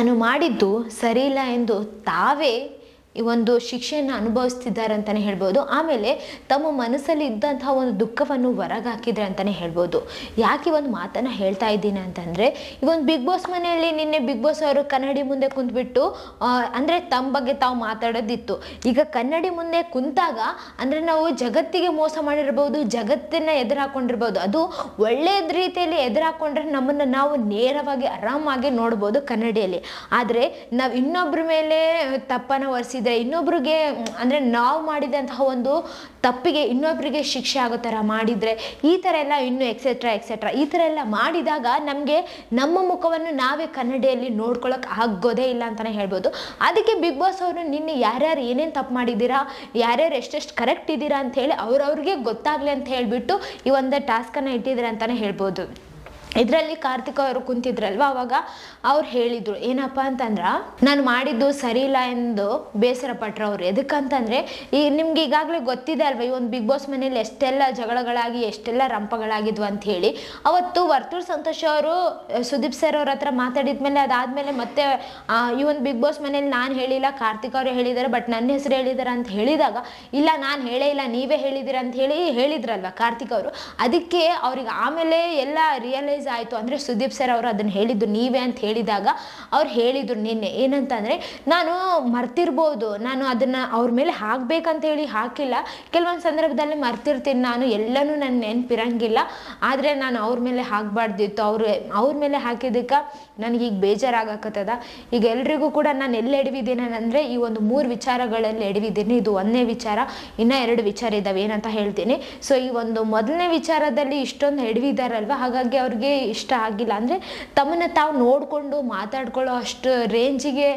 ತಾನು ಮಾಡಿದ್ದು ಸರಿಯಿಲ್ಲ ಎಂದು ತಾವೇ ಈ ಒಂದು ಶಿಕ್ಷೆಯನ್ನು ಅನುಭವಿಸ್ತಿದ್ದಾರೆ ಅಂತಲೇ ಹೇಳ್ಬೋದು. ಆಮೇಲೆ ತಮ್ಮ ಮನಸ್ಸಲ್ಲಿ ಇದ್ದಂತಹ ಒಂದು ದುಃಖವನ್ನು ಹೊರಗೆ ಹಾಕಿದ್ರೆ ಅಂತಲೇ ಹೇಳ್ಬೋದು. ಯಾಕೆ ಒಂದು ಮಾತನ್ನು ಹೇಳ್ತಾ ಇದ್ದೀನಿ ಅಂತಂದರೆ, ಈ ಒಂದು ಬಿಗ್ ಬಾಸ್ ಮನೆಯಲ್ಲಿ ನಿನ್ನೆ ಬಿಗ್ ಬಾಸ್ ಅವರು ಕನ್ನಡಿ ಮುಂದೆ ಕುಂತ್ಬಿಟ್ಟು ಅಂದರೆ ತಮ್ಮ ಬಗ್ಗೆ ತಾವು ಮಾತಾಡೋದಿತ್ತು. ಈಗ ಕನ್ನಡಿ ಮುಂದೆ ಕುಂತಾಗ ಅಂದರೆ ನಾವು ಜಗತ್ತಿಗೆ ಮೋಸ ಮಾಡಿರ್ಬೋದು, ಜಗತ್ತನ್ನು ಎದುರು ಹಾಕೊಂಡಿರ್ಬೋದು. ಅದು ಒಳ್ಳೆಯ ರೀತಿಯಲ್ಲಿ ಎದುರು ಹಾಕೊಂಡ್ರೆ ನಮ್ಮನ್ನು ನಾವು ನೇರವಾಗಿ ಆರಾಮಾಗಿ ನೋಡ್ಬೋದು ಕನ್ನಡಿಯಲ್ಲಿ. ಆದರೆ ನಾವು ಇನ್ನೊಬ್ಬರ ಮೇಲೆ ತಪ್ಪನ್ನು ಹೊರಿಸಿ ಇನ್ನೊಬ್ರಿಗೆ ಅಂದರೆ ನಾವು ಮಾಡಿದಂತಹ ಒಂದು ತಪ್ಪಿಗೆ ಇನ್ನೊಬ್ಬರಿಗೆ ಶಿಕ್ಷೆ ಆಗೋ ಥರ ಮಾಡಿದರೆ, ಈ ಥರ ಎಲ್ಲ ಇನ್ನೂ ಎಕ್ಸೆಟ್ರಾ ಈ ಥರ ಎಲ್ಲ ಮಾಡಿದಾಗ ನಮಗೆ ನಮ್ಮ ಮುಖವನ್ನು ನಾವೇ ಕನ್ನಡಿಯಲ್ಲಿ ನೋಡ್ಕೊಳ್ಳೋಕೆ ಆಗೋದೇ ಇಲ್ಲ ಅಂತಲೇ ಹೇಳ್ಬೋದು. ಅದಕ್ಕೆ ಬಿಗ್ ಬಾಸ್ ಅವರು ನಿನ್ನೆ ಯಾರ್ಯಾರು ಏನೇನು ತಪ್ಪು ಮಾಡಿದ್ದೀರಾ, ಯಾರ್ಯಾರು ಎಷ್ಟೆಷ್ಟು ಕರೆಕ್ಟ್ ಇದ್ದೀರಾ ಅಂತ ಹೇಳಿ ಅವ್ರವ್ರಿಗೆ ಗೊತ್ತಾಗಲಿ ಅಂತ ಹೇಳಿಬಿಟ್ಟು ಈ ಒಂದು ಟಾಸ್ಕನ್ನು ಇಟ್ಟಿದ್ದಾರೆ ಅಂತಲೇ ಹೇಳ್ಬೋದು. ಇದರಲ್ಲಿ ಕಾರ್ತಿಕ್ ಅವರು ಕುಂತಿದ್ರಲ್ವ, ಅವಾಗ ಅವ್ರು ಹೇಳಿದರು ಏನಪ್ಪ ಅಂತಂದ್ರೆ, ನಾನು ಮಾಡಿದ್ದು ಸರಿ ಇಲ್ಲ ಎಂದು ಬೇಸರ ಪಟ್ರು ಅವರು. ಎದಕ್ಕಂತಂದರೆ ಈಗ ನಿಮ್ಗೆ ಈಗಾಗಲೇ ಗೊತ್ತಿದೆ ಅಲ್ವ, ಈ ಒಂದು ಬಿಗ್ ಬಾಸ್ ಮನೇಲಿ ಎಷ್ಟೆಲ್ಲ ಜಗಳಗಳಾಗಿ ಎಷ್ಟೆಲ್ಲ ರಂಪಗಳಾಗಿದ್ವು ಅಂತ ಹೇಳಿ. ಅವತ್ತು ವರ್ತೂರ್ ಸಂತೋಷ್ ಅವರು ಸುದೀಪ್ ಸರ್ ಅವ್ರ ಹತ್ರ ಮಾತಾಡಿದ್ಮೇಲೆ ಅದಾದಮೇಲೆ ಮತ್ತೆ ಈ ಒಂದು ಬಿಗ್ ಬಾಸ್ ಮನೇಲಿ ನಾನು ಹೇಳಿಲ್ಲ, ಕಾರ್ತಿಕ್ ಅವರು ಹೇಳಿದ್ದಾರೆ, ಬಟ್ ನನ್ನ ಹೆಸರು ಹೇಳಿದ್ದಾರೆ ಅಂತ ಹೇಳಿದಾಗ, ಇಲ್ಲ ನಾನು ಹೇಳೇ ಇಲ್ಲ ನೀವೇ ಹೇಳಿದ್ದೀರ ಅಂತ ಹೇಳಿ ಹೇಳಿದ್ರಲ್ವ ಕಾರ್ತಿಕ್ ಅವರು. ಅದಕ್ಕೆ ಅವ್ರಿಗೆ ಆಮೇಲೆ ಎಲ್ಲ ರಿಯಲೈಸ್ ಆಯಿತು. ಅಂದರೆ ಸುದೀಪ್ ಸರ್ ಅವರು ಅದನ್ನು ಹೇಳಿದ್ದು ನೀವೇ ಅಂತ ಹೇಳಿದಾಗ ಅವ್ರು ಹೇಳಿದ್ರು ನಿನ್ನೆ ಏನಂತಂದರೆ, ನಾನು ಮರ್ತಿರ್ಬೋದು, ನಾನು ಅದನ್ನು ಅವ್ರ ಮೇಲೆ ಹಾಕಬೇಕಂತ ಹೇಳಿ ಹಾಕಿಲ್ಲ, ಕೆಲವೊಂದು ಸಂದರ್ಭದಲ್ಲಿ ಮರ್ತಿರ್ತೀನಿ ನಾನು, ಎಲ್ಲನೂ ನನ್ನ ನೆನಪಿರಂಗಿಲ್ಲ, ಆದರೆ ನಾನು ಅವ್ರ ಮೇಲೆ ಹಾಕಬಾರ್ದಿತ್ತು, ಅವ್ರ ಮೇಲೆ ಹಾಕಿದ್ದಕ್ಕೆ ನನಗೀಗ ಬೇಜಾರಾಗಕತ್ತದ. ಈಗ ಎಲ್ರಿಗೂ ಕೂಡ ನಾನು ಎಲ್ಲಿ ಎಡವಿದ್ದೀನಿ ಅಂದರೆ ಈ ಒಂದು 3 ವಿಚಾರಗಳಲ್ಲಿ ಎಡವಿದ್ದೀನಿ. ಇದು 1ನೇ ವಿಚಾರ, ಇನ್ನೂ 2 ವಿಚಾರ ಇದ್ದಾವೆ ಏನಂತ ಹೇಳ್ತೀನಿ. ಸೊ ಈ ಒಂದು ಮೊದಲನೇ ವಿಚಾರದಲ್ಲಿ ಇಷ್ಟೊಂದು ಎಡವಿದಾರಲ್ವ, ಹಾಗಾಗಿ ಅವ್ರಿಗೆ ಇಷ್ಟ ಆಗಿಲ್ಲ. ಅಂದರೆ ತಮ್ಮನ್ನು ತಾವು ನೋಡಿಕೊಂಡು ಮಾತಾಡ್ಕೊಳ್ಳೋ ಅಷ್ಟು ರೇಂಜಿಗೆ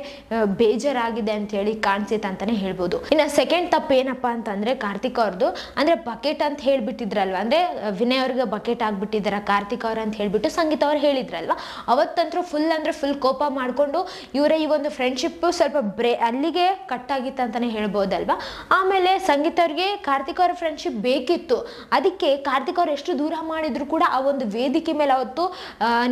ಬೇಜಾರಾಗಿದೆ ಅಂತೇಳಿ ಕಾಣಿಸಿತ್ತು ಅಂತಲೇ ಹೇಳ್ಬೋದು. ಇನ್ನು ಸೆಕೆಂಡ್ ತಪ್ಪು ಏನಪ್ಪ ಅಂತಂದರೆ ಕಾರ್ತಿಕ್ ಅವ್ರದ್ದು, ಅಂದರೆ ಬಕೆಟ್ ಅಂತ ಹೇಳ್ಬಿಟ್ಟಿದ್ರಲ್ವ, ಅಂದರೆ ವಿನಯ್ ಅವ್ರಿಗೆ ಬಕೆಟ್ ಆಗಿಬಿಟ್ಟಿದ್ದಾರೆ ಕಾರ್ತಿಕ್ ಅವ್ರು ಅಂತ ಹೇಳ್ಬಿಟ್ಟು ಸಂಗೀತ ಅವ್ರು ಹೇಳಿದ್ರಲ್ವ. ಅವತ್ತಂತರೂ ಫುಲ್ ಕೋಪ ಮಾಡಿಕೊಂಡು ಇವರ ಈ ಒಂದು ಫ್ರೆಂಡ್ಶಿಪ್ಪು ಸ್ವಲ್ಪ ಅಲ್ಲಿಗೆ ಕಟ್ಟಾಗಿತ್ತು ಅಂತಲೇ ಹೇಳ್ಬೋದಲ್ವ. ಆಮೇಲೆ ಸಂಗೀತ ಅವ್ರಿಗೆ ಕಾರ್ತಿಕ್ ಅವ್ರ ಫ್ರೆಂಡ್ಶಿಪ್ ಬೇಕಿತ್ತು, ಅದಕ್ಕೆ ಕಾರ್ತಿಕ್ ಅವ್ರು ಎಷ್ಟು ದೂರ ಮಾಡಿದ್ರು ಕೂಡ ಆ ಒಂದು ವೇದಿಕೆ ಮೇಲೆ ಅವತ್ತು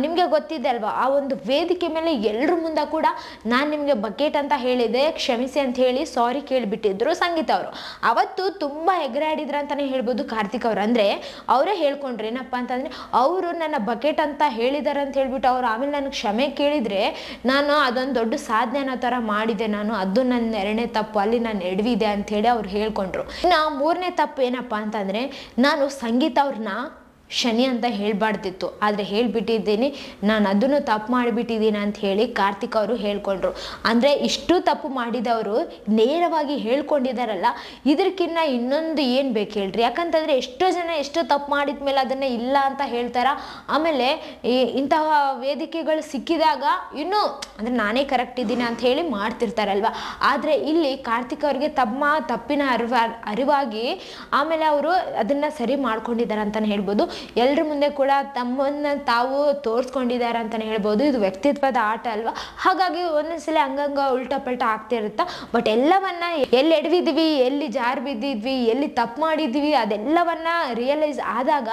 ನಿಮಗೆ ಗೊತ್ತಿದೆ ಅಲ್ವಾ, ಆ ಒಂದು ವೇದಿಕೆ ಮೇಲೆ ಎಲ್ಲರ ಮುಂದೆ ಕೂಡ ನಾನು ನಿಮಗೆ ಬಕೆಟ್ ಅಂತ ಹೇಳಿದೆ ಕ್ಷಮಿಸಿ ಅಂತ ಹೇಳಿ ಸಾರಿ ಕೇಳಿಬಿಟ್ಟಿದ್ರು ಸಂಗೀತ ಅವರು. ಅವತ್ತು ತುಂಬ ಎಗರಾಡಿದ್ರು ಅಂತಲೇ ಹೇಳ್ಬೋದು ಕಾರ್ತಿಕ್ ಅವರು. ಅಂದರೆ ಅವರೇ ಹೇಳ್ಕೊಂಡ್ರು ಏನಪ್ಪ ಅಂತಂದರೆ, ಅವರು ನನ್ನ ಬಕೆಟ್ ಅಂತ ಹೇಳಿದ್ದಾರೆ ಅಂತ ಹೇಳ್ಬಿಟ್ಟು ಅವ್ರು ಆಮೇಲೆ ನನಗೆ ಕ್ಷಮೆ ಕೇಳಿದರೆ ನಾನು ಅದೊಂದು ದೊಡ್ಡ ಸಾಧನೆ ಅನ್ನೋ ಥರ ಮಾಡಿದೆ, ನಾನು ಅದು ನನ್ನ 2ನೇ ತಪ್ಪು, ಅಲ್ಲಿ ನಾನು ಎಡವಿದೆ ಅಂಥೇಳಿ ಅವ್ರು ಹೇಳ್ಕೊಂಡ್ರು. ಇನ್ನು 3ನೇ ತಪ್ಪು ಏನಪ್ಪ ಅಂತಂದರೆ, ನಾನು ಸಂಗೀತ ಅವ್ರನ್ನ ಶನಿ ಅಂತ ಹೇಳಬಾರ್ದಿತ್ತು, ಆದರೆ ಹೇಳಿಬಿಟ್ಟಿದ್ದೀನಿ, ನಾನು ಅದನ್ನು ತಪ್ಪು ಮಾಡಿಬಿಟ್ಟಿದ್ದೀನಿ ಅಂತ ಹೇಳಿ ಕಾರ್ತಿಕ್ ಅವರು ಹೇಳ್ಕೊಂಡ್ರು. ಅಂದರೆ ಇಷ್ಟು ತಪ್ಪು ಮಾಡಿದವರು ನೇರವಾಗಿ ಹೇಳ್ಕೊಂಡಿದ್ದಾರಲ್ಲ, ಇದಕ್ಕಿನ್ನ ಇನ್ನೊಂದು ಏನು ಬೇಕು ಹೇಳ್ರಿ. ಯಾಕಂತಂದರೆ ಎಷ್ಟೋ ಜನ ಎಷ್ಟೋ ತಪ್ಪು ಮಾಡಿದ ಮೇಲೆ ಅದನ್ನು ಇಲ್ಲ ಅಂತ ಹೇಳ್ತಾರ. ಆಮೇಲೆ ಇಂತಹ ವೇದಿಕೆಗಳು ಸಿಕ್ಕಿದಾಗ ಇನ್ನೂ ಅಂದರೆ ನಾನೇ ಕರೆಕ್ಟ್ ಇದ್ದೀನಿ ಅಂತ ಹೇಳಿ ಮಾಡ್ತಿರ್ತಾರಲ್ವ. ಆದರೆ ಇಲ್ಲಿ ಕಾರ್ತಿಕ್ ಅವ್ರಿಗೆ ತಪ್ಪಿನ ಅರಿವಾಗಿ ಆಮೇಲೆ ಅವರು ಅದನ್ನು ಸರಿ ಮಾಡ್ಕೊಂಡಿದ್ದಾರೆ ಅಂತಲೇ ಹೇಳ್ಬೋದು. ಎಲ್ಲರ ಮುಂದೆ ಕೂಡ ತಮ್ಮನ್ನು ತಾವು ತೋರಿಸ್ಕೊಂಡಿದ್ದಾರೆ ಅಂತಲೇ ಹೇಳ್ಬೋದು. ಇದು ವ್ಯಕ್ತಿತ್ವದ ಆಟ ಅಲ್ವಾ, ಹಾಗಾಗಿ ಒಂದೊಂದ್ಸಲ ಹಂಗಂಗ ಉಲ್ಟಾ ಪಲ್ಟಾ ಆಗ್ತಿರುತ್ತೆ. ಬಟ್ ಎಲ್ಲವನ್ನ ಎಲ್ಲಿ ಎಡವಿದ್ವಿ, ಎಲ್ಲಿ ಜಾರು ಬಿದ್ದಿದ್ವಿ, ಎಲ್ಲಿ ತಪ್ಪು ಮಾಡಿದ್ವಿ, ಅದೆಲ್ಲವನ್ನ ರಿಯಲೈಸ್ ಆದಾಗ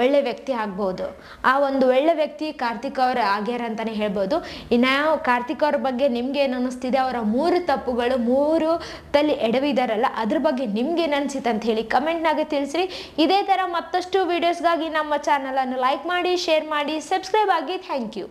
ಒಳ್ಳೆ ವ್ಯಕ್ತಿ ಆಗ್ಬೋದು. ಆ ಒಂದು ಒಳ್ಳೆ ವ್ಯಕ್ತಿ ಕಾರ್ತಿಕ್ ಅವರು ಆಗ್ಯಾರ ಅಂತಲೇ ಹೇಳ್ಬೋದು. ಇನ್ನು ಕಾರ್ತಿಕ್ ಅವ್ರ ಬಗ್ಗೆ ನಿಮ್ಗೆ ಏನು ಅನ್ನಿಸ್ತಿದೆ, ಅವರ 3 ತಪ್ಪುಗಳು 3 ತಲ್ಲಿ ಎಡವಿದಾರಲ್ಲ ಅದ್ರ ಬಗ್ಗೆ ನಿಮ್ಗೆ ಏನು ಅನಿಸಿತ್ತು ಅಂತ ಹೇಳಿ ಕಮೆಂಟ್ನಾಗೆ ತಿಳಿಸ್ರಿ. ಇದೇ ಥರ ಮತ್ತಷ್ಟು ವೀಡಿಯೋಸ್ಗಾಗಿ ನಮ್ಮ ಚಾನಲನ್ನು ಲೈಕ್ ಮಾಡಿ, ಶೇರ್ ಮಾಡಿ, ಸಬ್ಸ್ಕ್ರೈಬ್ ಆಗಿ. Thank you.